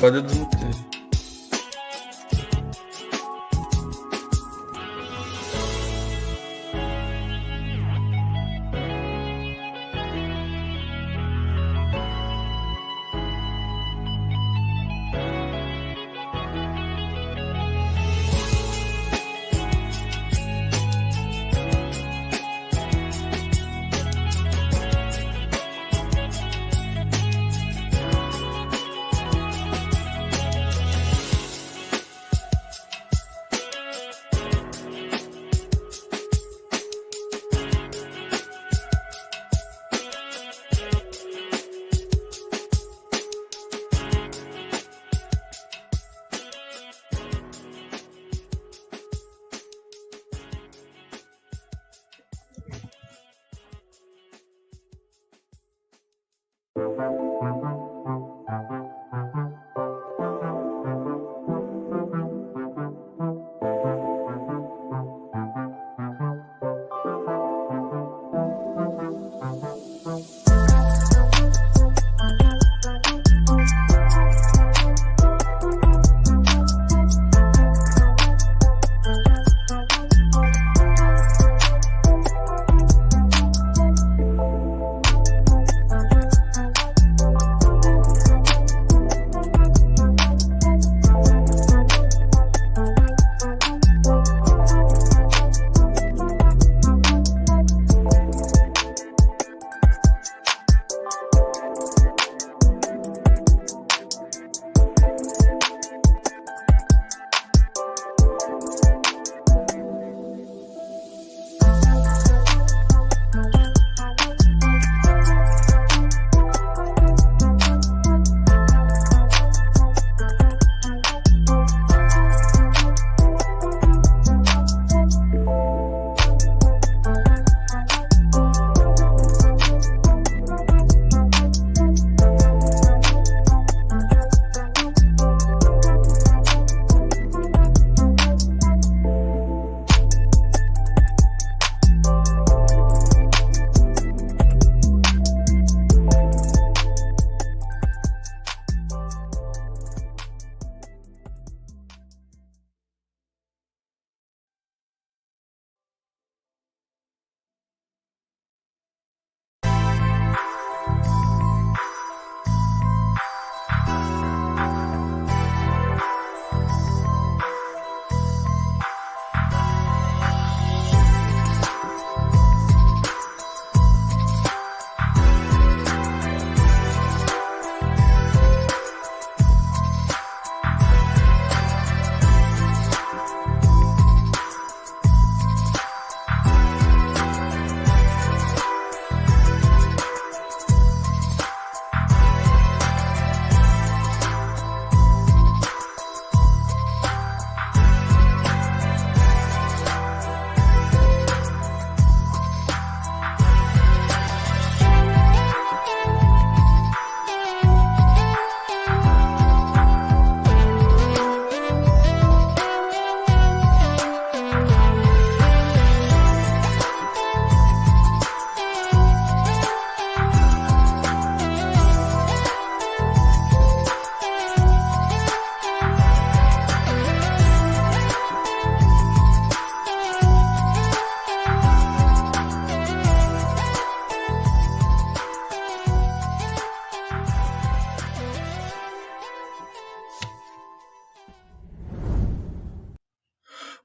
Agora eu desmutei.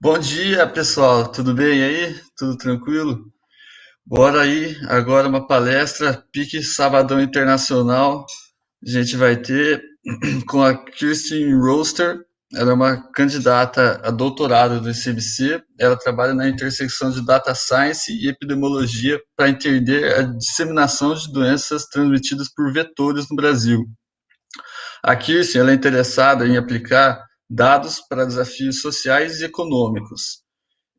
Bom dia, pessoal. Tudo bem aí? Tudo tranquilo? Bora aí, agora uma palestra Pique Sabadão Internacional. A gente vai ter com a Kirstin Roster. Ela é uma candidata a doutorado do ICMC. Ela trabalha na intersecção de data science e epidemiologia para entender a disseminação de doenças transmitidas por vetores no Brasil. A Kirstin ela é interessada em aplicar dados para desafios sociais e econômicos.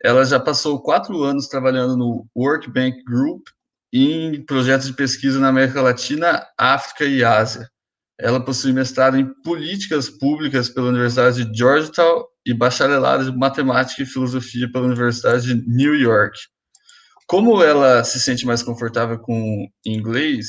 Ela já passou 4 anos trabalhando no World Bank Group em projetos de pesquisa na América Latina, África e Ásia. Ela possui mestrado em políticas públicas pela Universidade de Georgetown e bacharelado em matemática e filosofia pela Universidade de New York. Como ela se sente mais confortável com inglês,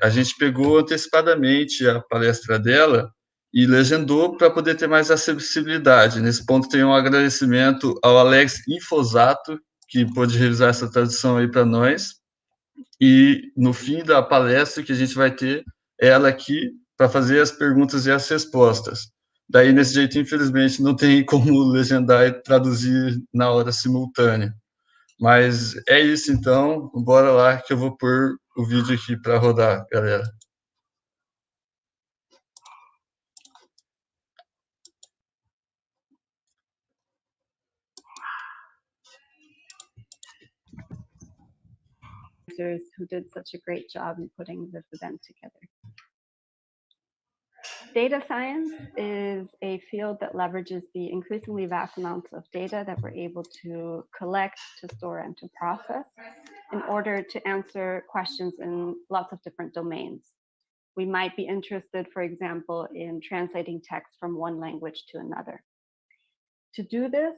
a gente pegou antecipadamente a palestra dela e legendou para poder ter mais acessibilidade. Nesse ponto, tem um agradecimento ao Alex Infosato, que pôde revisar essa tradução aí para nós. E no fim da palestra que a gente vai ter ela aqui para fazer as perguntas e as respostas. Daí, nesse jeito, infelizmente, não tem como legendar e traduzir na hora simultânea. Mas é isso então, bora lá que eu vou pôr o vídeo aqui para rodar, galera. Who did such a great job in putting this event together. Data science is a field that leverages the increasingly vast amounts of data that we're able to collect, to store, and to process in order to answer questions in lots of different domains. We might be interested, for example, in translating text from one language to another. To do this,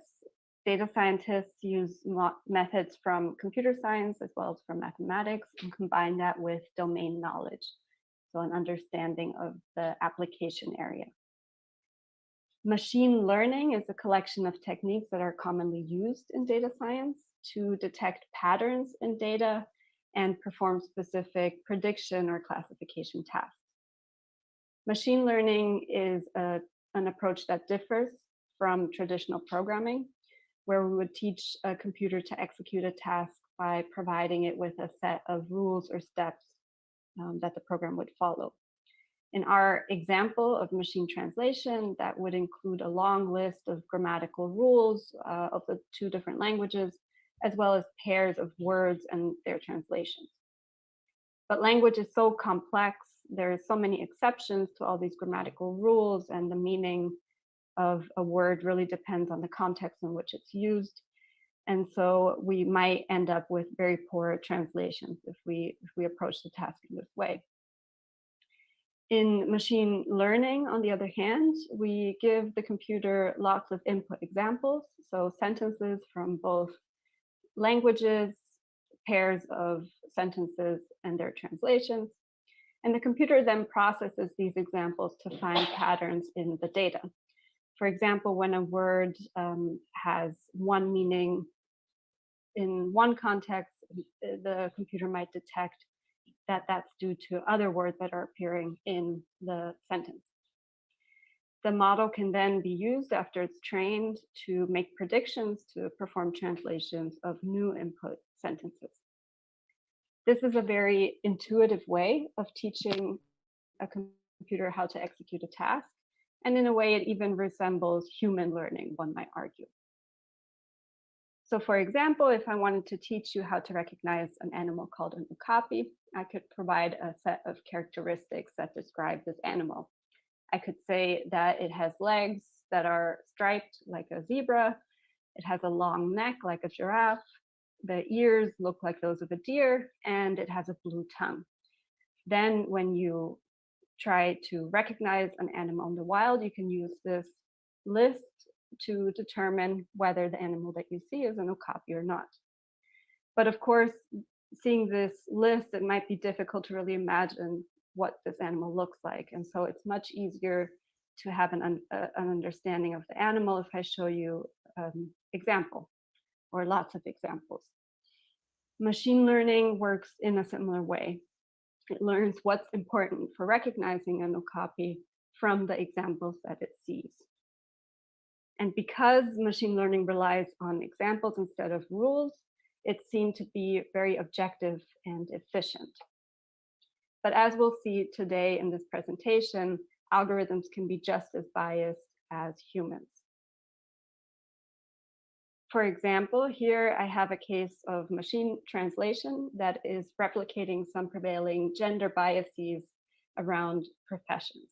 data scientists use methods from computer science as well as from mathematics and combine that with domain knowledge, so an understanding of the application area. Machine learning is a collection of techniques that are commonly used in data science to detect patterns in data and perform specific prediction or classification tasks. Machine learning is an approach that differs from traditional programming, where we would teach a computer to execute a task by providing it with a set of rules or steps that the program would follow. In our example of machine translation, that would include a long list of grammatical rules of the two different languages, as well as pairs of words and their translations. But language is so complex, there are so many exceptions to all these grammatical rules, and the meaning of a word really depends on the context in which it's used. And so we might end up with very poor translations if we approach the task in this way. In machine learning, on the other hand, we give the computer lots of input examples, so sentences from both languages, pairs of sentences and their translations. And the computer then processes these examples to find patterns in the data. For example, when a word has one meaning in one context, the computer might detect that that's due to other words that are appearing in the sentence. The model can then be used after it's trained to make predictions, to perform translations of new input sentences. This is a very intuitive way of teaching a computer how to execute a task. And in a way, it even resembles human learning, one might argue. So for example, if I wanted to teach you how to recognize an animal called an okapi, I could provide a set of characteristics that describe this animal. I could say that it has legs that are striped like a zebra. It has a long neck like a giraffe. The ears look like those of a deer, and it has a blue tongue. Then when you try to recognize an animal in the wild, you can use this list to determine whether the animal that you see is an okapi or not. But of course, seeing this list, it might be difficult to really imagine what this animal looks like. And so it's much easier to have an understanding of the animal if I show you an example or lots of examples. Machine learning works in a similar way. It learns what's important for recognizing an okapi from the examples that it sees. And because machine learning relies on examples instead of rules, it seemed to be very objective and efficient. But as we'll see today in this presentation, algorithms can be just as biased as humans. For example, here I have a case of machine translation that is replicating some prevailing gender biases around professions.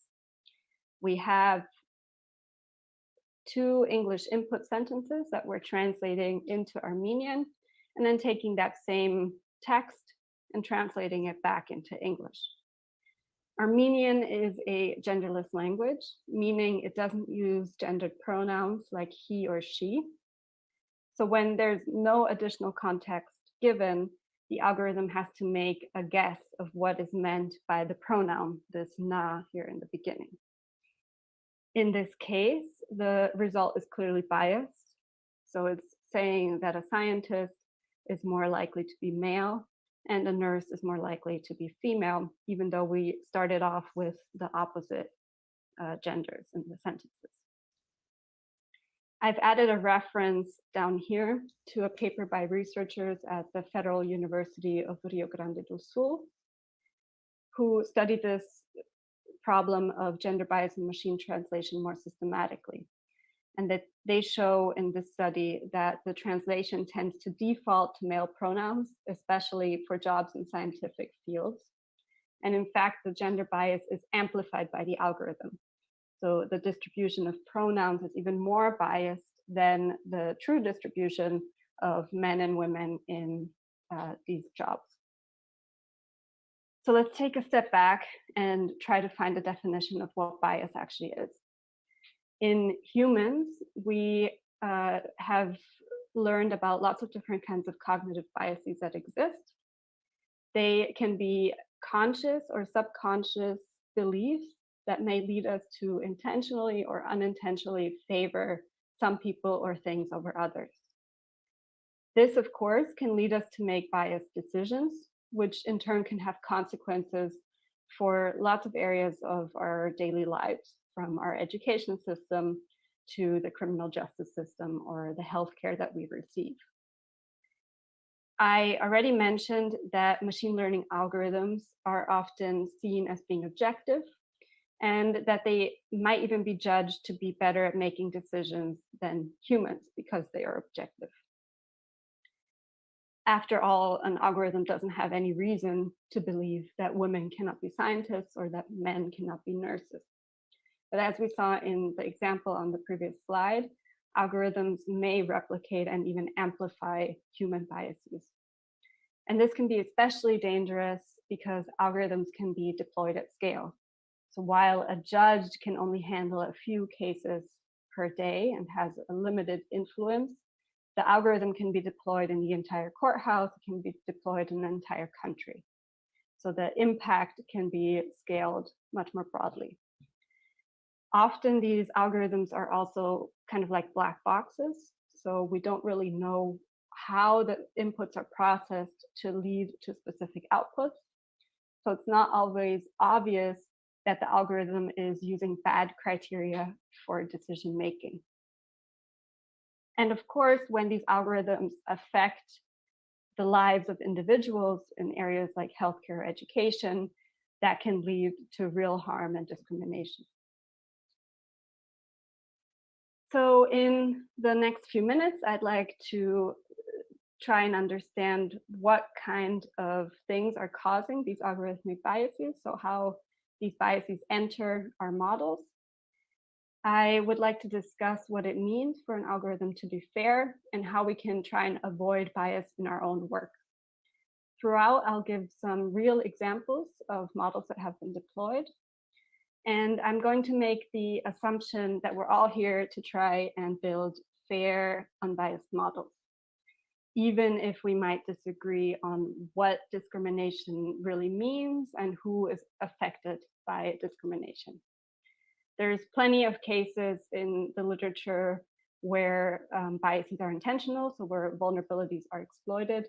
We have two English input sentences that we're translating into Armenian, and then taking that same text and translating it back into English. Armenian is a genderless language, meaning it doesn't use gendered pronouns like he or she. So when there's no additional context given, the algorithm has to make a guess of what is meant by the pronoun, this na here in the beginning. In this case, the result is clearly biased. So it's saying that a scientist is more likely to be male and a nurse is more likely to be female, even though we started off with the opposite genders in the sentences. I've added a reference down here to a paper by researchers at the Federal University of Rio Grande do Sul, who studied this problem of gender bias in machine translation more systematically. And that they show in this study that the translation tends to default to male pronouns, especially for jobs in scientific fields. And in fact, the gender bias is amplified by the algorithm. So the distribution of pronouns is even more biased than the true distribution of men and women in these jobs. So let's take a step back and try to find a definition of what bias actually is. In humans, we have learned about lots of different kinds of cognitive biases that exist. They can be conscious or subconscious beliefs that may lead us to intentionally or unintentionally favor some people or things over others. This, of course, can lead us to make biased decisions, which in turn can have consequences for lots of areas of our daily lives, from our education system to the criminal justice system or the healthcare that we receive. I already mentioned that machine learning algorithms are often seen as being objective, and that they might even be judged to be better at making decisions than humans because they are objective. After all, an algorithm doesn't have any reason to believe that women cannot be scientists or that men cannot be nurses. But as we saw in the example on the previous slide, algorithms may replicate and even amplify human biases. And this can be especially dangerous because algorithms can be deployed at scale. So while a judge can only handle a few cases per day and has a limited influence, the algorithm can be deployed in the entire courthouse, it can be deployed in an entire country. So the impact can be scaled much more broadly. Often these algorithms are also kind of like black boxes. So we don't really know how the inputs are processed to lead to specific outputs. So it's not always obvious that the algorithm is using bad criteria for decision making. And of course, when these algorithms affect the lives of individuals in areas like healthcare or education, that can lead to real harm and discrimination. So in the next few minutes, I'd like to try and understand what kind of things are causing these algorithmic biases, so how these biases enter our models. I would like to discuss what it means for an algorithm to be fair and how we can try and avoid bias in our own work. Throughout, I'll give some real examples of models that have been deployed. And I'm going to make the assumption that we're all here to try and build fair, unbiased models, even if we might disagree on what discrimination really means and who is affected by discrimination. There's plenty of cases in the literature where biases are intentional, so where vulnerabilities are exploited.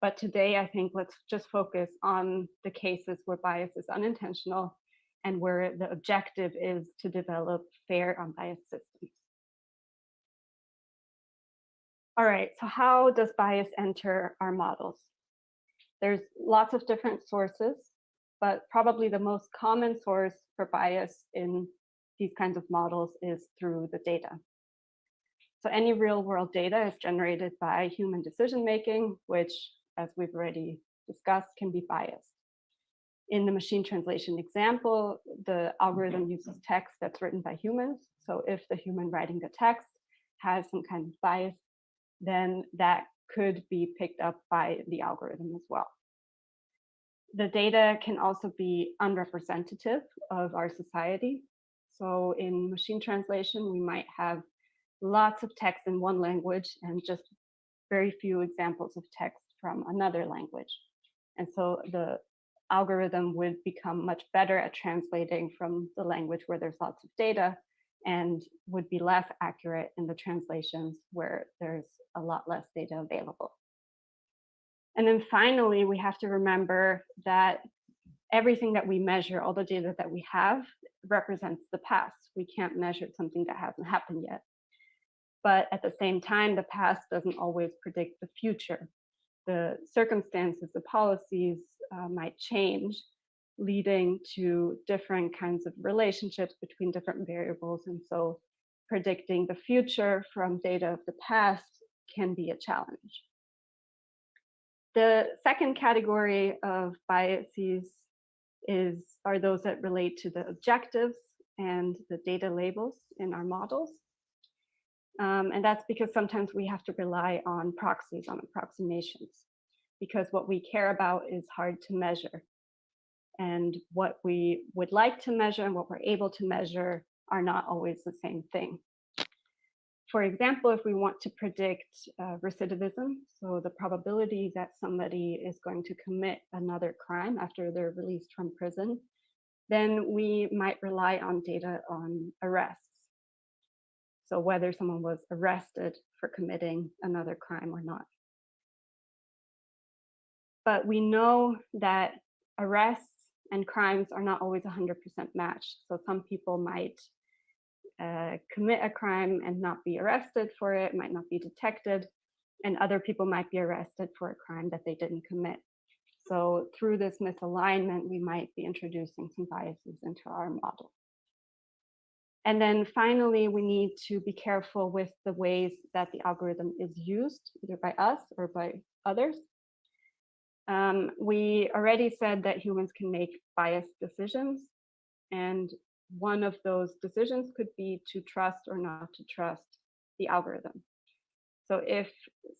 But today, I think let's just focus on the cases where bias is unintentional and where the objective is to develop fair, unbiased systems. All right, so how does bias enter our models? There's lots of different sources, but probably the most common source for bias in these kinds of models is through the data. So any real world data is generated by human decision making, which, as we've already discussed, can be biased. In the machine translation example, the algorithm uses text that's written by humans. So if the human writing the text has some kind of bias, then that could be picked up by the algorithm as well. The data can also be unrepresentative of our society. So in machine translation, we might have lots of text in one language and just very few examples of text from another language. And so the algorithm would become much better at translating from the language where there's lots of data and would be less accurate in the translations where there's a lot less data available. And then finally, we have to remember that everything that we measure, all the data that we have, represents the past. We can't measure something that hasn't happened yet. But at the same time, the past doesn't always predict the future. The circumstances, the policies might change, leading to different kinds of relationships between different variables. And so predicting the future from data of the past can be a challenge. The second category of biases are those that relate to the objectives and the data labels in our models. And that's because sometimes we have to rely on proxies, on approximations, because what we care about is hard to measure. And what we would like to measure and what we're able to measure are not always the same thing. For example, if we want to predict recidivism, so the probability that somebody is going to commit another crime after they're released from prison, then we might rely on data on arrests. So whether someone was arrested for committing another crime or not. But we know that arrests and crimes are not always 100% matched. So some people might commit a crime and not be arrested for it, might not be detected, and other people might be arrested for a crime that they didn't commit. So through this misalignment, we might be introducing some biases into our model. And then finally, we need to be careful with the ways that the algorithm is used, either by us or by others. We already said that humans can make biased decisions, and one of those decisions could be to trust or not to trust the algorithm. So if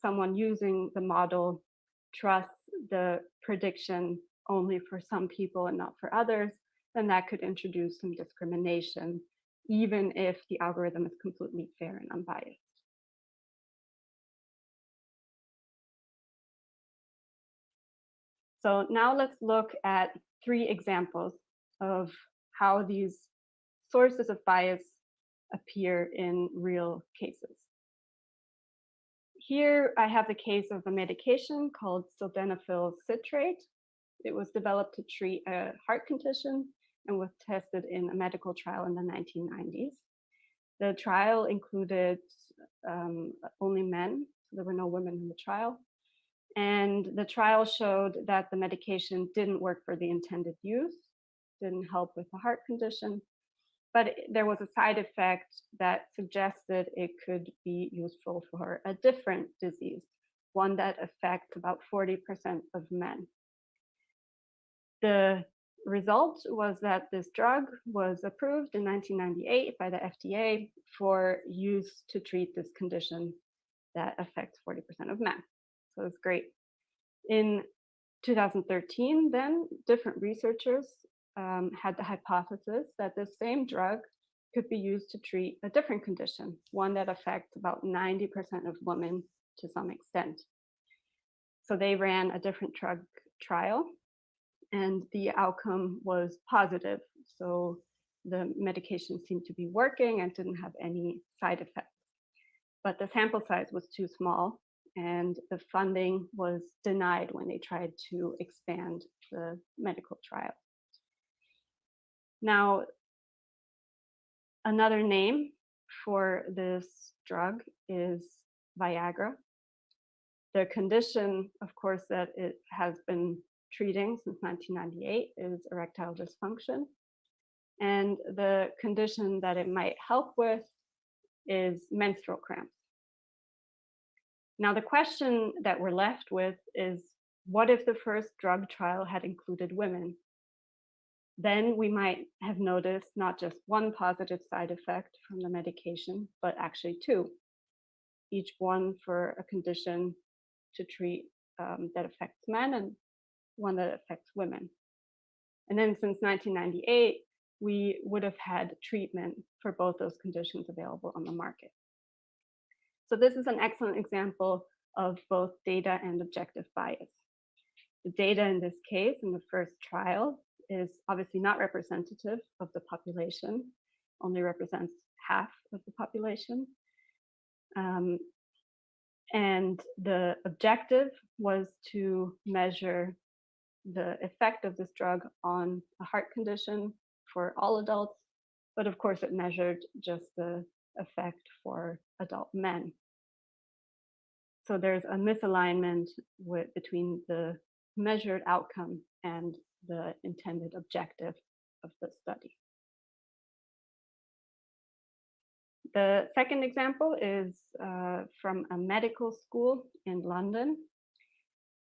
someone using the model trusts the prediction only for some people and not for others, then that could introduce some discrimination, even if the algorithm is completely fair and unbiased. So now let's look at 3 examples of how these sources of bias appear in real cases. Here I have the case of a medication called sildenafil citrate. It was developed to treat a heart condition and was tested in a medical trial in the 1990s. The trial included only men, so there were no women in the trial. And the trial showed that the medication didn't work for the intended use, didn't help with the heart condition, but there was a side effect that suggested it could be useful for a different disease, one that affects about 40% of men. The result was that this drug was approved in 1998 by the FDA for use to treat this condition that affects 40% of men. So it's great. In 2013, then, different researchers had the hypothesis that the same drug could be used to treat a different condition, one that affects about 90% of women to some extent. So they ran a different drug trial, and the outcome was positive. So the medication seemed to be working and didn't have any side effects. But the sample size was too small, and the funding was denied when they tried to expand the medical trial. Now, another name for this drug is Viagra. The condition, of course, that it has been treating since 1998 is erectile dysfunction. And the condition that it might help with is menstrual cramps. Now, the question that we're left with is, what if the first drug trial had included women? Then we might have noticed not just one positive side effect from the medication, but actually two, each one for a condition to treat that affects men and one that affects women. And then since 1998, we would have had treatment for both those conditions available on the market. So this is an excellent example of both data and objective bias. The data in this case, in the first trial, is obviously not representative of the population, only represents half of the population. And the objective was to measure the effect of this drug on a heart condition for all adults, but of course it measured just the effect for adult men. So there's a misalignment between the measured outcome and the intended objective of the study. The second example is from a medical school in London.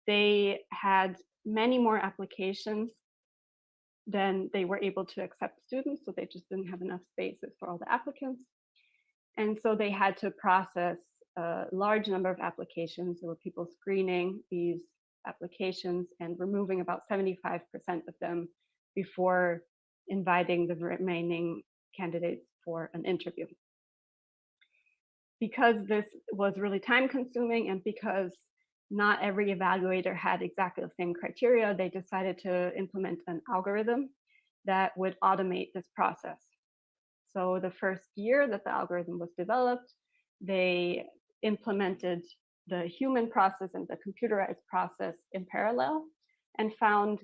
They had many more applications than they were able to accept students, so they just didn't have enough spaces for all the applicants. And so they had to process a large number of applications. There were people screening these applications and removing about 75% of them before inviting the remaining candidates for an interview. Because this was really time consuming and because not every evaluator had exactly the same criteria, they decided to implement an algorithm that would automate this process. So the first year that the algorithm was developed, they implemented the human process and the computerized process in parallel and found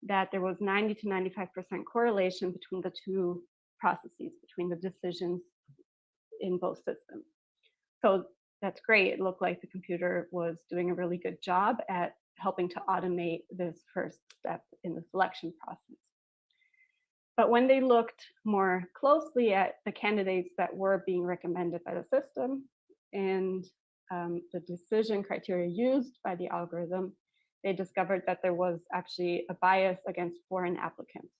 that there was 90 to 95% correlation between the two processes, between the decisions in both systems. So that's great. It looked like the computer was doing a really good job at helping to automate this first step in the selection process. But when they looked more closely at the candidates that were being recommended by the system and the decision criteria used by the algorithm, they discovered that there was actually a bias against foreign applicants.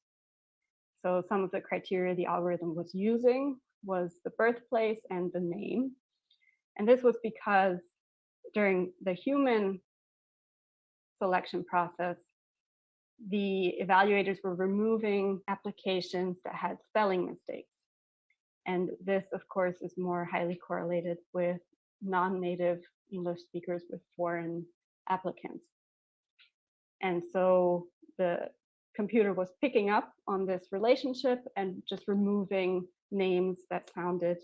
So some of the criteria the algorithm was using was the birthplace and the name. And this was because during the human selection process, the evaluators were removing applications that had spelling mistakes. And this, of course, is more highly correlated with non-native English speakers with foreign applicants. And so the computer was picking up on this relationship and just removing names that sounded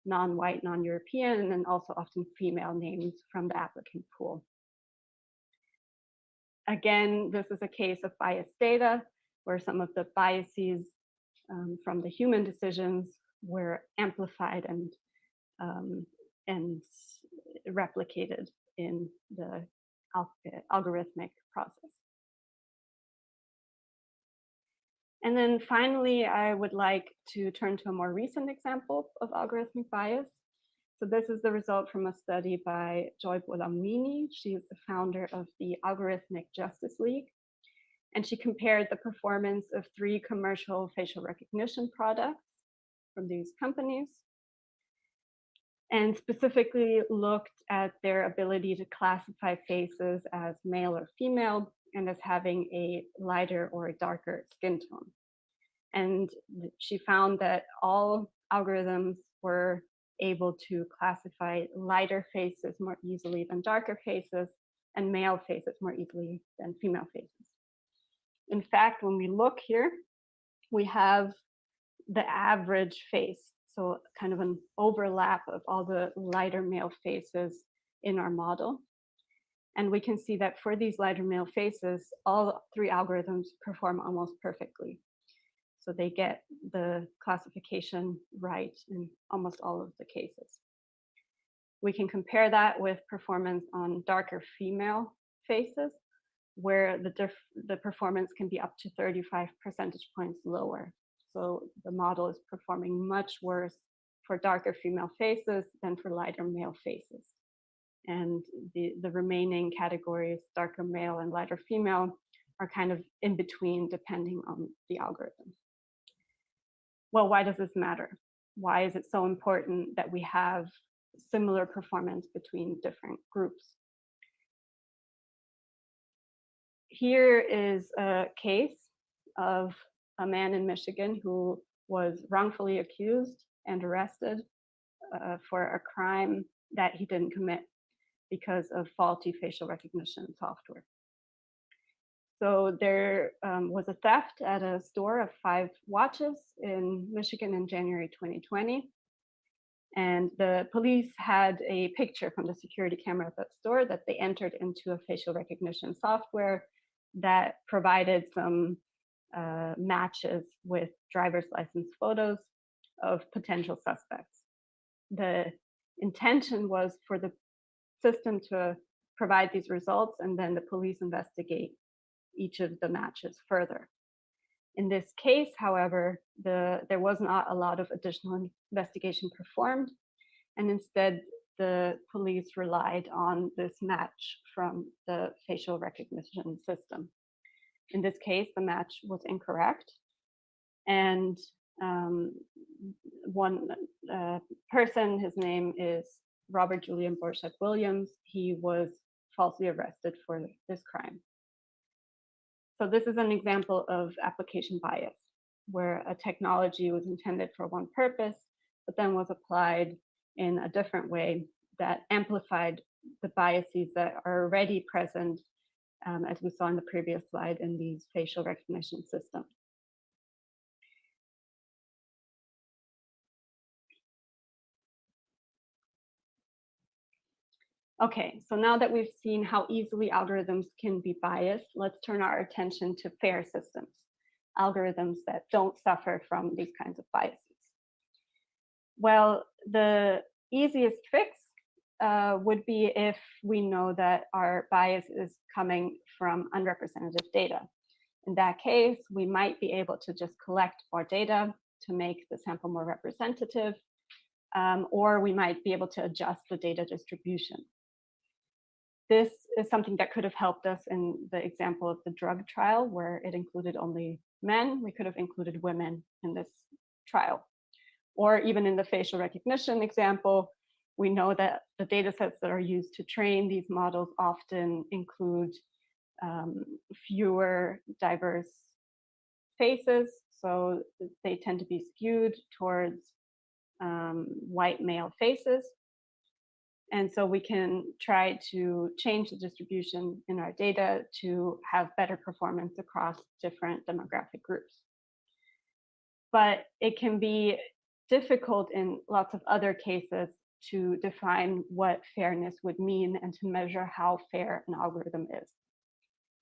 non-white, non-European, and also often female names from the applicant pool. Again, this is a case of biased data where some of the biases from the human decisions were amplified and replicated in the algorithmic process. And then finally, I would like to turn to a more recent example of algorithmic bias. So this is the result from a study by Joy Bolamini. She is the founder of the Algorithmic Justice League. And she compared the performance of 3 commercial facial recognition products from these companies, and specifically looked at their ability to classify faces as male or female and as having a lighter or a darker skin tone. And she found that all algorithms were able to classify lighter faces more easily than darker faces and male faces more easily than female faces. In fact, when we look here, we have the average face, so kind of an overlap of all the lighter male faces in our model. And we can see that for these lighter male faces, all 3 algorithms perform almost perfectly. So they get the classification right in almost all of the cases. We can compare that with performance on darker female faces, where the performance can be up to 35 percentage points lower. So the model is performing much worse for darker female faces than for lighter male faces. And the remaining categories, darker male and lighter female, are kind of in between depending on the algorithm. Well, why does this matter? Why is it so important that we have similar performance between different groups? Here is a case of a man in Michigan who was wrongfully accused and arrested for a crime that he didn't commit because of faulty facial recognition software. So there was a theft at a store of 5 watches in Michigan in January 2020. And the police had a picture from the security camera at that store that they entered into a facial recognition software that provided some matches with driver's license photos of potential suspects. The intention was for the system to provide these results and then the police investigate each of the matches further. In this case, however, there was not a lot of additional investigation performed, and instead the police relied on this match from the facial recognition system. In this case, the match was incorrect, and one person, his name is Robert Julian Borshak Williams, he was falsely arrested for this crime. So this is an example of application bias, where a technology was intended for one purpose, but then was applied in a different way that amplified the biases that are already present, as we saw in the previous slide, in these facial recognition systems. Okay, so now that we've seen how easily algorithms can be biased, let's turn our attention to fair systems, algorithms that don't suffer from these kinds of biases. Well, the easiest fix would be if we know that our bias is coming from unrepresentative data. In that case, we might be able to just collect more data to make the sample more representative, or we might be able to adjust the data distribution. This is something that could have helped us in the example of the drug trial, where it included only men. We could have included women in this trial. Or even in the facial recognition example, we know that the data sets that are used to train these models often include fewer diverse faces, so they tend to be skewed towards white male faces. And so we can try to change the distribution in our data to have better performance across different demographic groups. But it can be difficult in lots of other cases to define what fairness would mean and to measure how fair an algorithm is.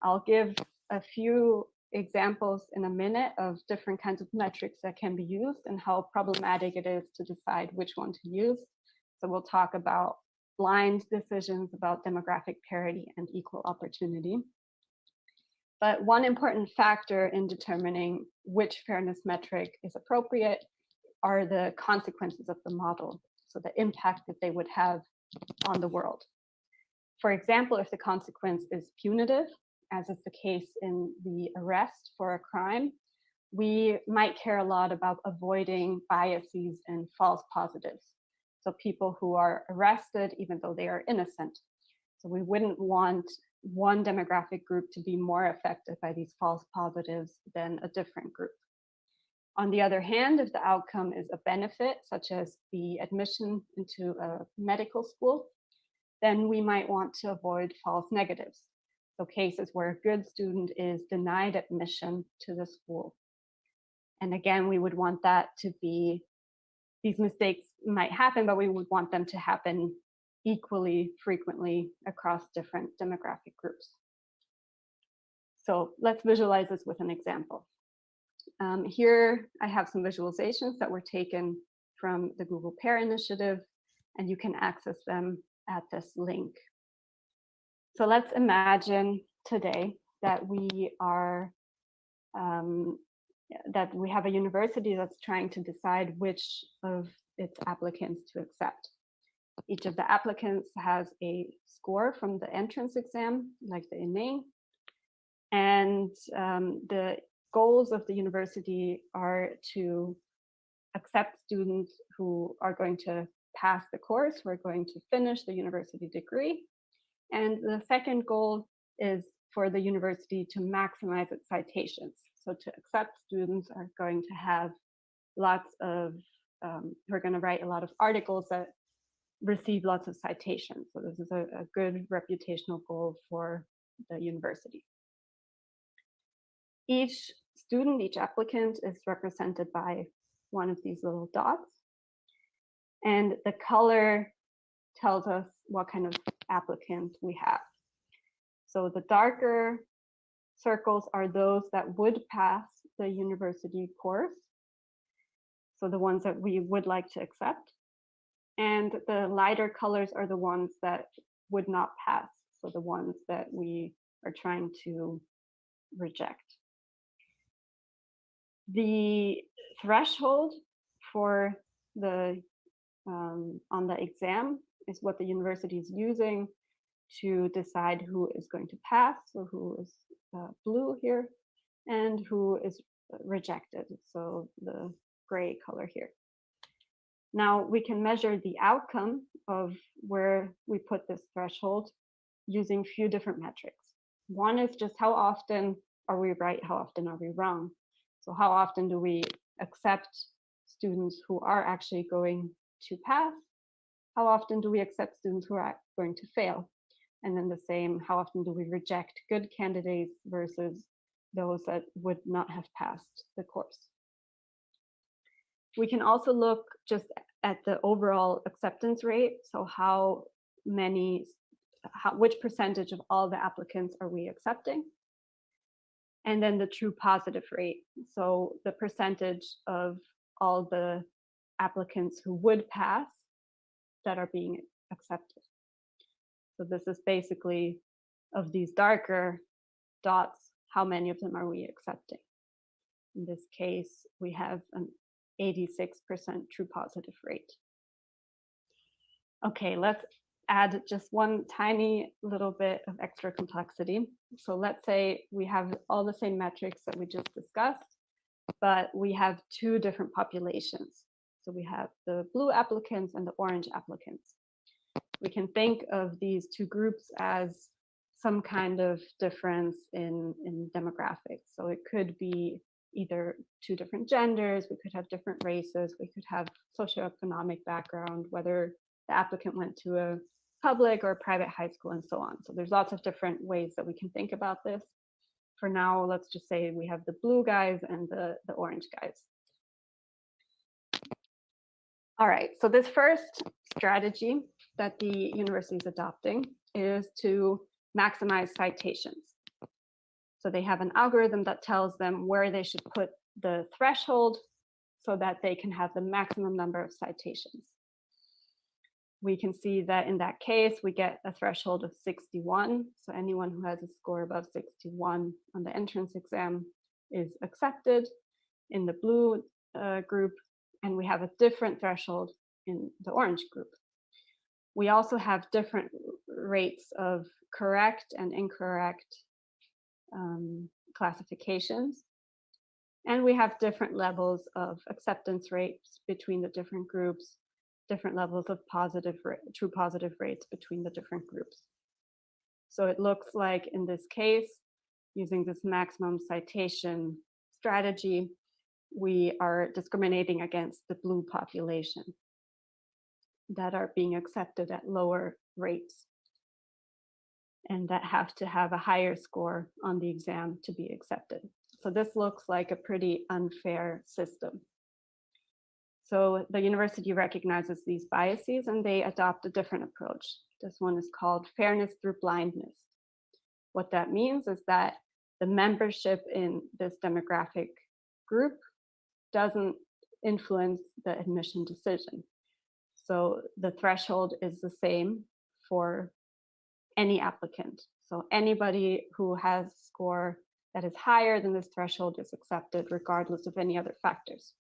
I'll give a few examples in a minute of different kinds of metrics that can be used and how problematic it is to decide which one to use. So we'll talk about blind decisions, about demographic parity and equal opportunity. But one important factor in determining which fairness metric is appropriate are the consequences of the model, so the impact that they would have on the world. For example, if the consequence is punitive, as is the case in the arrest for a crime, we might care a lot about avoiding biases and false positives. So people who are arrested even though they are innocent. So we wouldn't want one demographic group to be more affected by these false positives than a different group. On the other hand, if the outcome is a benefit, such as the admission into a medical school, then we might want to avoid false negatives. So cases where a good student is denied admission to the school. And again, we would want that to be, these mistakes might happen, but we would want them to happen equally frequently across different demographic groups. So let's visualize this with an example. Here I have some visualizations that were taken from the Google Pair initiative. and you can access them at this link. So let's imagine today that we are that we have a university that's trying to decide which of its applicants to accept. Each of the applicants has a score from the entrance exam, like the INE, and the goals of the university are to accept students who are going to pass the course, who are going to finish the university degree. And the second goal is for the university to maximize its citations. So to accept students are going to have lots of, we're going to write a lot of articles that receive lots of citations. So this is a good reputational goal for the university. Each student, each applicant is represented by one of these little dots. And the color tells us what kind of applicant we have. So the darker circles are those that would pass the university course. So the ones that we would like to accept. And the lighter colors are the ones that would not pass. So the ones that we are trying to reject. The threshold for the on the exam is what the university is using to decide who is going to pass, so who is blue here, and who is rejected, so the gray color here. Now we can measure the outcome of where we put this threshold using a few different metrics. One is just how often are we right, how often are we wrong? So how often do we accept students who are actually going to pass? How often do we accept students who are going to fail? And then the same, how often do we reject good candidates versus those that would not have passed the course? We can also look just at the overall acceptance rate. So how many, which percentage of all the applicants are we accepting? And then the true positive rate. So the percentage of all the applicants who would pass that are being accepted. So this is basically, of these darker dots, how many of them are we accepting? In this case, we have an 86% true positive rate. Okay, let's add just one tiny little bit of extra complexity. So let's say we have all the same metrics that we just discussed, but we have two different populations. So we have the blue applicants and the orange applicants. We can think of these two groups as some kind of difference in demographics. So it could be either two different genders, we could have different races, we could have socioeconomic background, whether the applicant went to a public or private high school and so on. So there's lots of different ways that we can think about this. For now, let's just say we have the blue guys and the orange guys. All right, so this first strategy that the university is adopting is to maximize citations. So they have an algorithm that tells them where they should put the threshold so that they can have the maximum number of citations. We can see that in that case, we get a threshold of 61. So anyone who has a score above 61 on the entrance exam is accepted in the blue group, and we have a different threshold in the orange group. We also have different rates of correct and incorrect classifications. And we have different levels of acceptance rates between the different groups, different levels of true positive rates between the different groups. So it looks like in this case, using this maximum citation strategy, we are discriminating against the blue population that are being accepted at lower rates and that have to have a higher score on the exam to be accepted. So this looks like a pretty unfair system. So the university recognizes these biases and they adopt a different approach. This one is called fairness through blindness. What that means is that the membership in this demographic group doesn't influence the admission decision. So the threshold is the same for any applicant. So anybody who has a score that is higher than this threshold is accepted regardless of any other factors.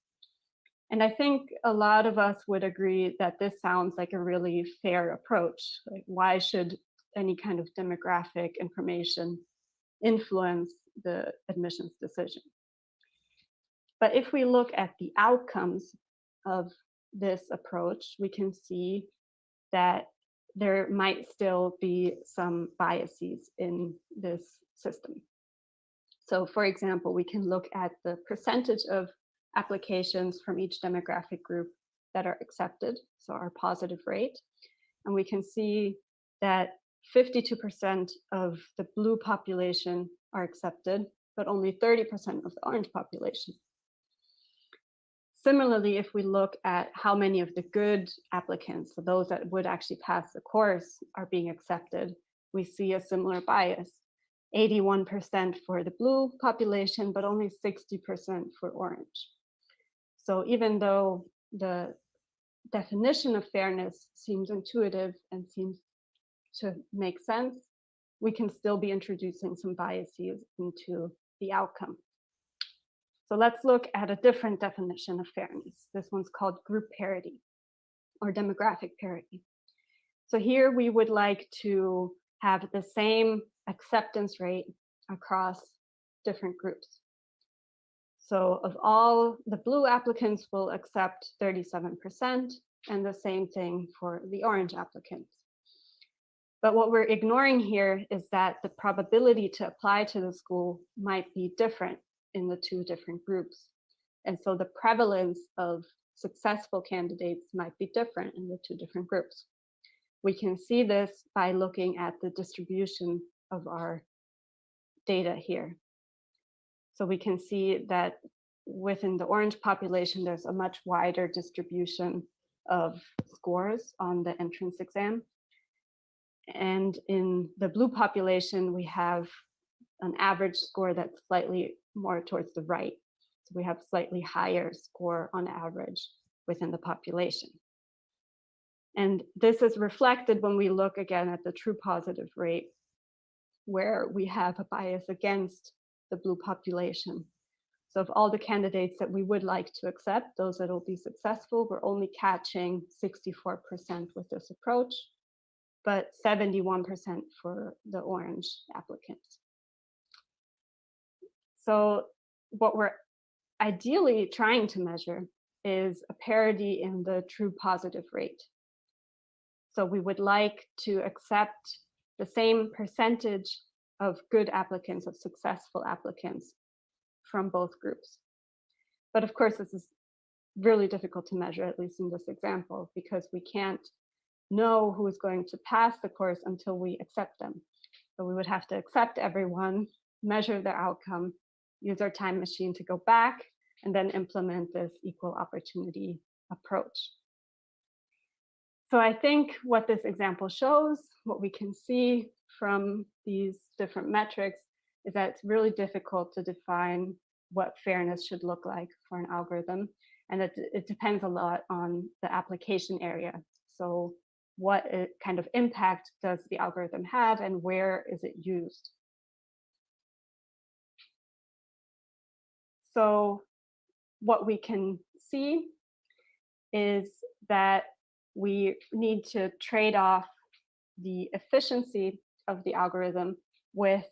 And I think a lot of us would agree that this sounds like a really fair approach. Like, why should any kind of demographic information influence the admissions decision? But if we look at the outcomes of this approach, we can see that there might still be some biases in this system. So for example, we can look at the percentage of applications from each demographic group that are accepted, so our positive rate. And we can see that 52% of the blue population are accepted, but only 30% of the orange population. Similarly, if we look at how many of the good applicants, so those that would actually pass the course, are being accepted, we see a similar bias. 81% for the blue population, but only 60% for orange. So even though the definition of fairness seems intuitive and seems to make sense, we can still be introducing some biases into the outcome. So let's look at a different definition of fairness. This one's called group parity or demographic parity. So here we would like to have the same acceptance rate across different groups. So of all the blue applicants will accept 37%, and the same thing for the orange applicants. But what we're ignoring here is that the probability to apply to the school might be different in the two different groups. And so the prevalence of successful candidates might be different in the two different groups. We can see this by looking at the distribution of our data here. So we can see that within the orange population, there's a much wider distribution of scores on the entrance exam. And in the blue population, we have an average score that's slightly more towards the right. So we have slightly higher score on average within the population. And this is reflected when we look again at the true positive rate, where we have a bias against the blue population. So of all the candidates that we would like to accept, those that will be successful, we're only catching 64% with this approach, but 71% for the orange applicants. So what we're ideally trying to measure is a parity in the true positive rate. So we would like to accept the same percentage of good applicants, of successful applicants from both groups. But of course, this is really difficult to measure, at least in this example, because we can't know who is going to pass the course until we accept them. So we would have to accept everyone, measure their outcome, use our time machine to go back, and then implement this equal opportunity approach. So I think what this example shows, what we can see from these different metrics, is that it's really difficult to define what fairness should look like for an algorithm. And it depends a lot on the application area. So what kind of impact does the algorithm have and where is it used? So what we can see is that we need to trade off the efficiency of the algorithm with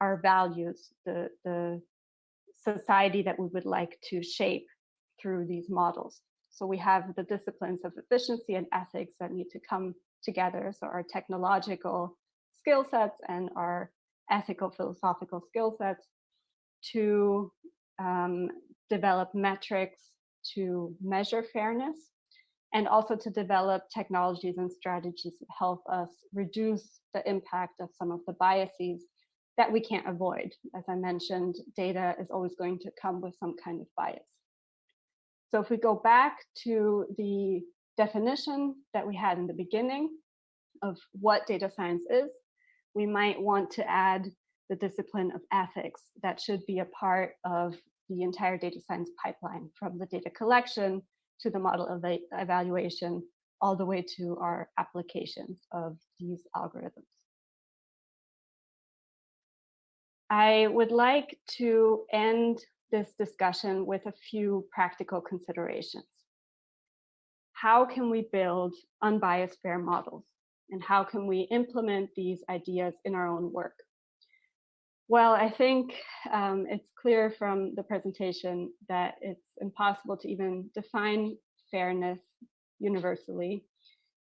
our values, the society that we would like to shape through these models. So we have the disciplines of efficiency and ethics that need to come together. So our technological skill sets and our ethical philosophical skill sets to develop metrics to measure fairness, and also to develop technologies and strategies that help us reduce the impact of some of the biases that we can't avoid. As I mentioned, data is always going to come with some kind of bias. So if we go back to the definition that we had in the beginning of what data science is, we might want to add the discipline of ethics that should be a part of the entire data science pipeline, from the data collection to the model evaluation all the way to our applications of these algorithms. I would like to end this discussion with a few practical considerations. How can we build unbiased fair models? And how can we implement these ideas in our own work? Well, I think it's clear from the presentation that it's impossible to even define fairness universally.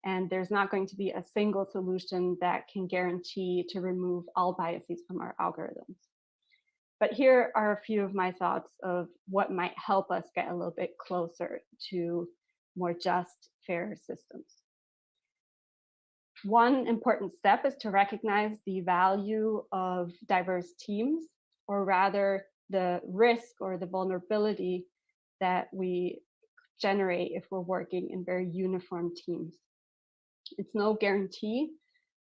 And there's not going to be a single solution that can guarantee to remove all biases from our algorithms. But here are a few of my thoughts of what might help us get a little bit closer to more just, fair systems. One important step is to recognize the value of diverse teams, or rather the risk or the vulnerability that we generate if we're working in very uniform teams. It's no guarantee,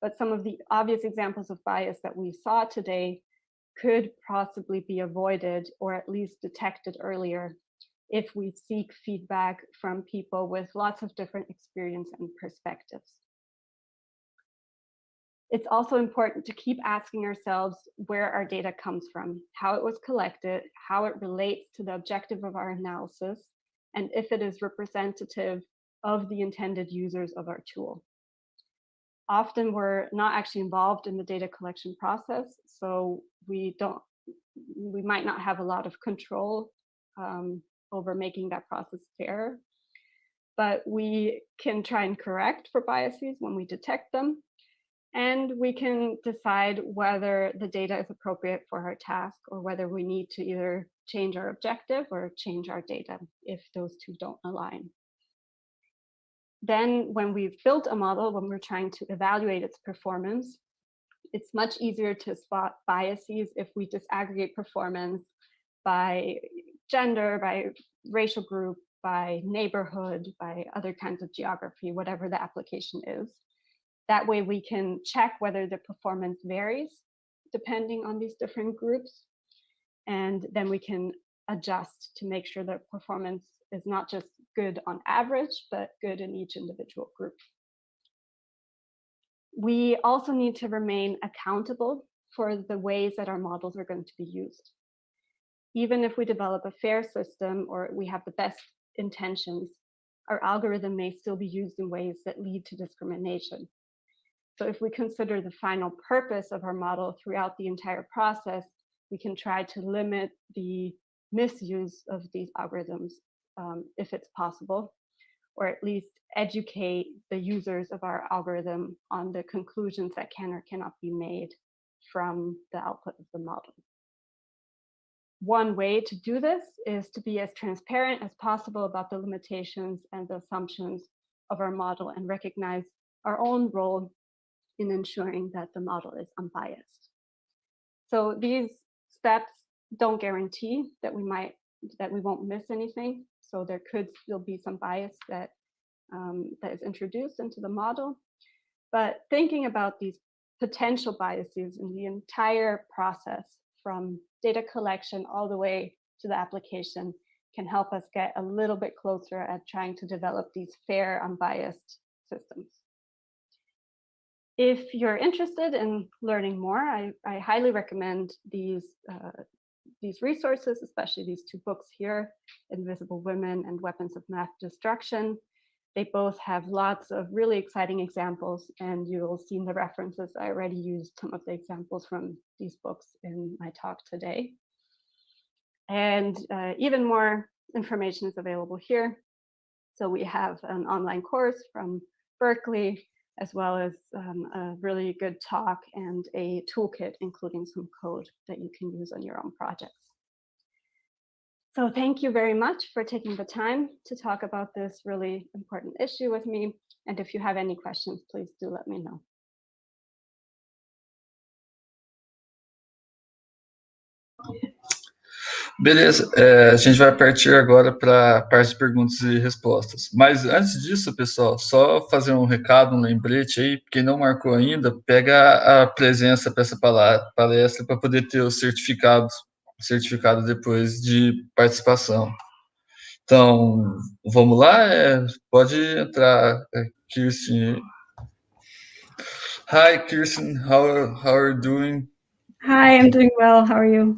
but some of the obvious examples of bias that we saw today could possibly be avoided or at least detected earlier if we seek feedback from people with lots of different experience and perspectives. It's also important to keep asking ourselves where our data comes from, how it was collected, how it relates to the objective of our analysis, and if it is representative of the intended users of our tool. Often we're not actually involved in the data collection process, so we might not have a lot of control over making that process fair, but we can try and correct for biases when we detect them, and we can decide whether the data is appropriate for our task or whether we need to either change our objective or change our data if those two don't align. Then when we've built a model, when we're trying to evaluate its performance, it's much easier to spot biases if we disaggregate performance by gender, by racial group, by neighborhood, by other kinds of geography, whatever the application is. That way we can check whether the performance varies depending on these different groups. And then we can adjust to make sure that performance is not just good on average, but good in each individual group. We also need to remain accountable for the ways that our models are going to be used. Even if we develop a fair system or we have the best intentions, our algorithm may still be used in ways that lead to discrimination. So if we consider the final purpose of our model throughout the entire process, we can try to limit the misuse of these algorithms if it's possible, or at least educate the users of our algorithm on the conclusions that can or cannot be made from the output of the model. One way to do this is to be as transparent as possible about the limitations and the assumptions of our model and recognize our own role in ensuring that the model is unbiased. So these steps don't guarantee that we won't miss anything. So there could still be some bias that is introduced into the model. But thinking about these potential biases in the entire process, from data collection all the way to the application, can help us get a little bit closer at trying to develop these fair, unbiased systems. If you're interested in learning more, I highly recommend these resources, especially these two books here, Invisible Women and Weapons of Mass Destruction. They both have lots of really exciting examples, and you'll see in the references, I already used some of the examples from these books in my talk today. And even more information is available here. So we have an online course from Berkeley, as well as a really good talk and a toolkit, including some code that you can use on your own projects. So thank you very much for taking the time to talk about this really important issue with me. And if you have any questions, please do let me know. Beleza, a gente vai partir agora para a parte de perguntas e respostas. Mas antes disso, pessoal, só fazer um recado, um lembrete aí, quem não marcou ainda, pega a presença para essa palestra para poder ter o certificado depois de participação. Então, vamos lá? Pode entrar, Kirstin. Hi, Kirstin. How are you doing? Hi, I'm doing well. How are you?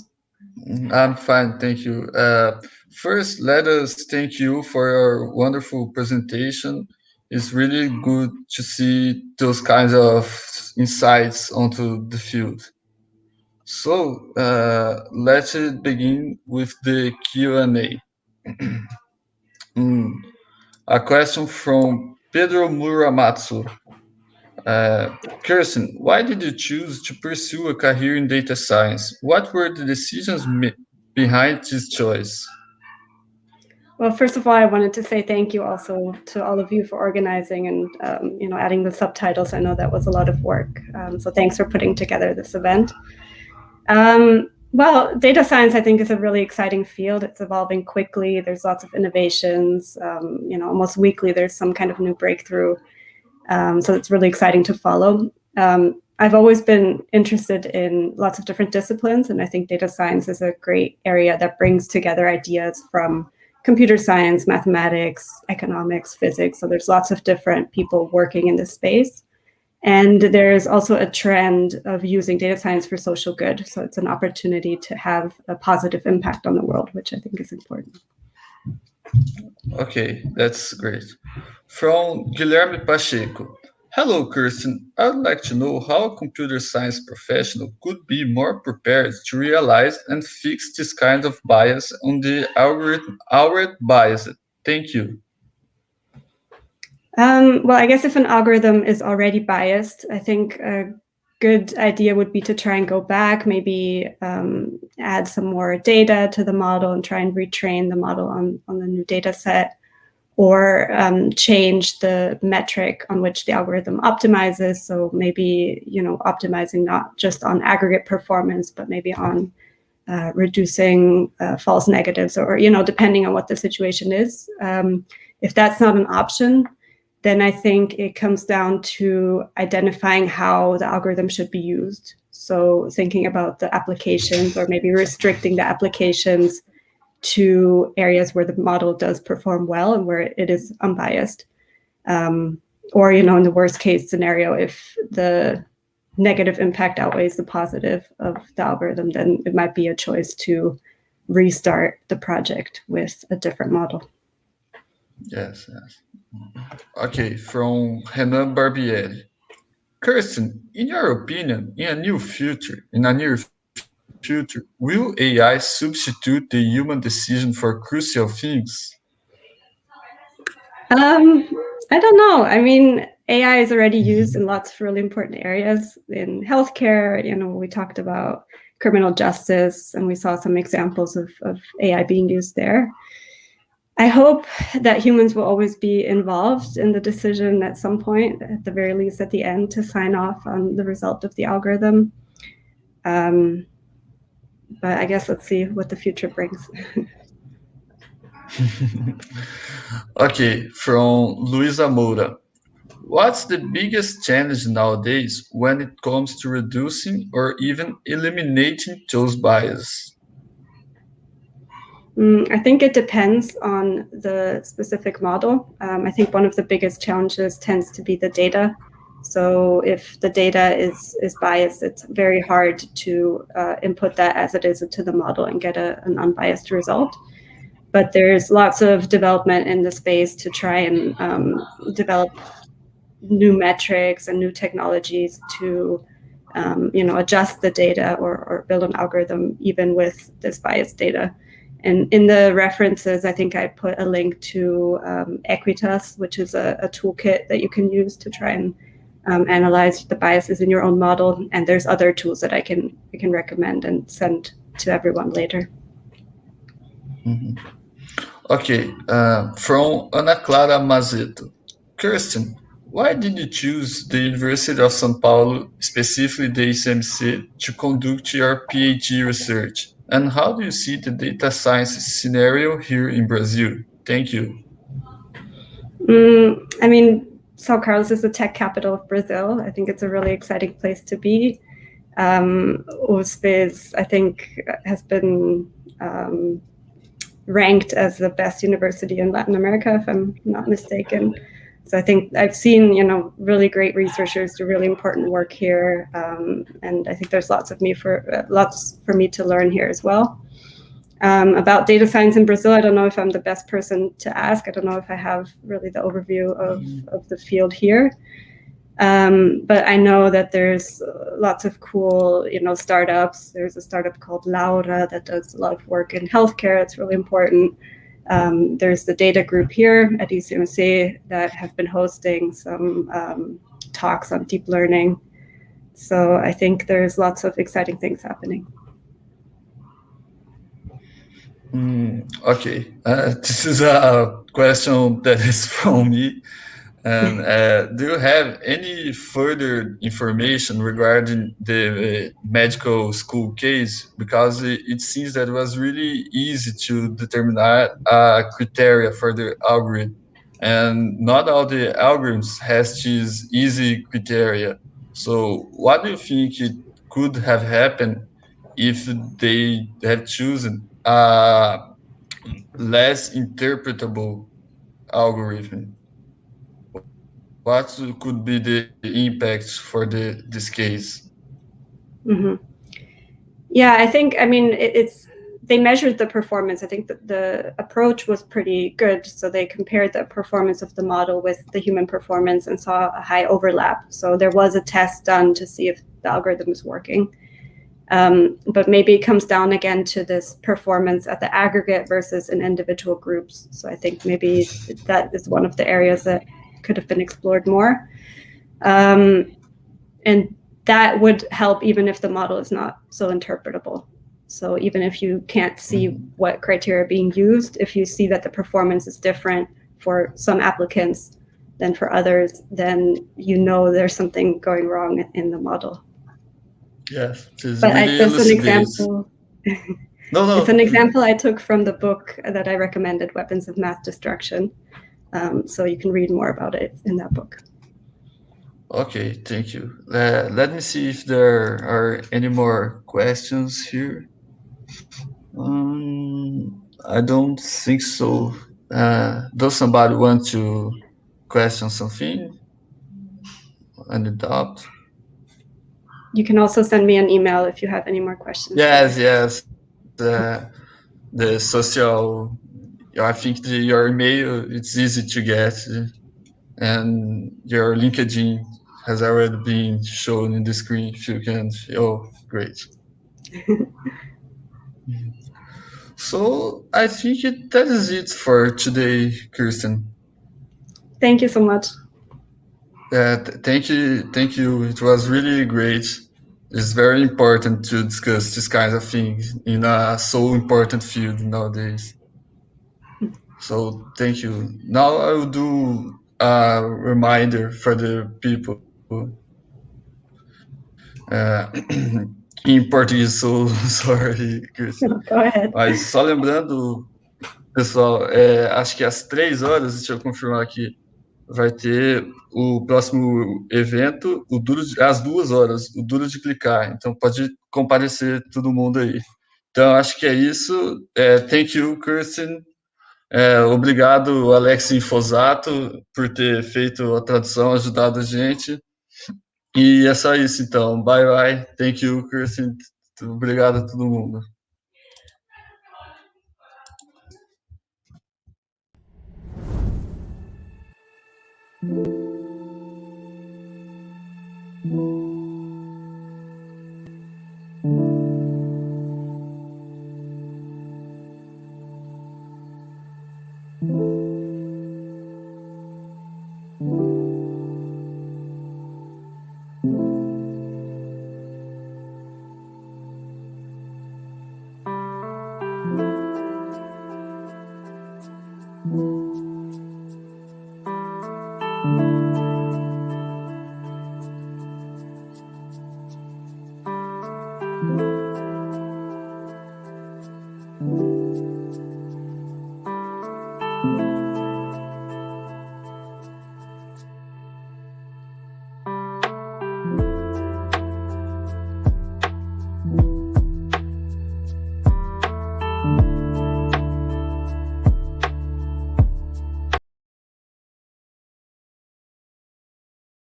I'm fine, thank you. First, let us thank you for your wonderful presentation. It's really good to see those kinds of insights onto the field. So, let's begin with the Q&A. A question from Pedro Muramatsu. Kirstin, why did you choose to pursue a career in data science? What were the decisions behind this choice? Well, first of all, I wanted to say thank you also to all of you for organizing and adding the subtitles. I know that was a lot of work. So thanks for putting together this event. Well, data science, I think, is a really exciting field. It's evolving quickly. There's lots of innovations. Almost weekly, there's some kind of new breakthrough. So it's really exciting to follow. I've always been interested in lots of different disciplines, and I think data science is a great area that brings together ideas from computer science, mathematics, economics, physics. So there's lots of different people working in this space. And there's also a trend of using data science for social good. So it's an opportunity to have a positive impact on the world, which I think is important. Okay, that's great. From Guilherme Pacheco. Hello, Kirstin. I would like to know how a computer science professional could be more prepared to realize and fix this kind of bias on the algorithm already biased. Thank you. Well, I guess if an algorithm is already biased, I think a good idea would be to try and go back, maybe add some more data to the model and try and retrain the model on the new data set, or change the metric on which the algorithm optimizes. So maybe, optimizing not just on aggregate performance, but maybe on reducing false negatives, or, depending on what the situation is. If that's not an option, then I think it comes down to identifying how the algorithm should be used. So thinking about the applications, or maybe restricting the applications to areas where the model does perform well and where it is unbiased. Or, in the worst case scenario, if the negative impact outweighs the positive of the algorithm, then it might be a choice to restart the project with a different model. Yes. Okay, from Renan Barbieri. Kirstin, in your opinion, in a near future, will AI substitute the human decision for crucial things? I don't know. I mean, AI is already used in lots of really important areas in healthcare. We talked about criminal justice, and we saw some examples of AI being used there. I hope that humans will always be involved in the decision at some point, at the very least at the end, to sign off on the result of the algorithm. But I guess let's see what the future brings. Okay, from Luisa Moura. What's the biggest challenge nowadays when it comes to reducing or even eliminating those biases? I think it depends on the specific model. I think one of the biggest challenges tends to be the data. So if the data is biased, it's very hard to input that as it is into the model and get an unbiased result. But there's lots of development in the space to try and develop new metrics and new technologies to adjust the data, or build an algorithm even with this biased data. And in the references, I think I put a link to Equitas, which is a toolkit that you can use to try and analyze the biases in your own model. And there's other tools that I can recommend and send to everyone later. Mm-hmm. Okay, from Ana Clara Mazeto. Kirstin, why did you choose the University of São Paulo, specifically the ICMC, to conduct your PhD research? And how do you see the data science scenario here in Brazil? Thank you. I mean, São Carlos is the tech capital of Brazil. I think it's a really exciting place to be. USP, I think, has been ranked as the best university in Latin America, if I'm not mistaken. So I think I've seen, really great researchers do really important work here, and I think there's lots for me to learn here as well. About data science in Brazil, I don't know if I'm the best person to ask. I don't know if I have really the overview of the field here. But I know that there's lots of cool, startups. There's a startup called Laura that does a lot of work in healthcare. It's really important. There's the data group here at ICMC that have been hosting some talks on deep learning. So I think there's lots of exciting things happening. Okay, this is a question that is from me. And do you have any further information regarding the medical school case? Because it seems that it was really easy to determine a criteria for the algorithm, and not all the algorithms has these easy criteria. So, what do you think it could have happened if they have chosen a less interpretable algorithm? What could be the impacts for this case? Mm-hmm. Yeah, they measured the performance. I think that the approach was pretty good. So they compared the performance of the model with the human performance and saw a high overlap. So there was a test done to see if the algorithm is working. But maybe it comes down again to this performance at the aggregate versus in individual groups. So I think maybe that is one of the areas that could have been explored more. And that would help even if the model is not so interpretable. So even if you can't see what criteria are being used, if you see that the performance is different for some applicants than for others, then there's something going wrong in the model. Yes, but that's an example. No. It's an example I took from the book that I recommended, Weapons of Mass Destruction. So you can read more about it in that book. Okay, thank you. Let me see if there are any more questions here. I don't think so. Does somebody want to question something? Any doubt? You can also send me an email if you have any more questions. Yes. The social, I think your email, it's easy to get, and your LinkedIn has already been shown in the screen. If you can, great. So I think that is it for today, Kirstin. Thank you so much. Thank you. It was really great. It's very important to discuss this kind of thing in a so important field nowadays. So thank you. Now I will do a reminder for the people. Em português, so sorry, Kirstin. Go ahead. Mas só lembrando, pessoal, acho que às 3 horas, deixa eu confirmar aqui, vai ter o próximo evento, às 2 horas, o Duro de Clicar. Então pode comparecer todo mundo aí. Então acho que é isso. Thank you, Kirstin. Obrigado, Alex Infosato, por ter feito a tradução, ajudado a gente. E é só isso, então. Bye, bye. Thank you, Kirstin. Obrigado a todo mundo.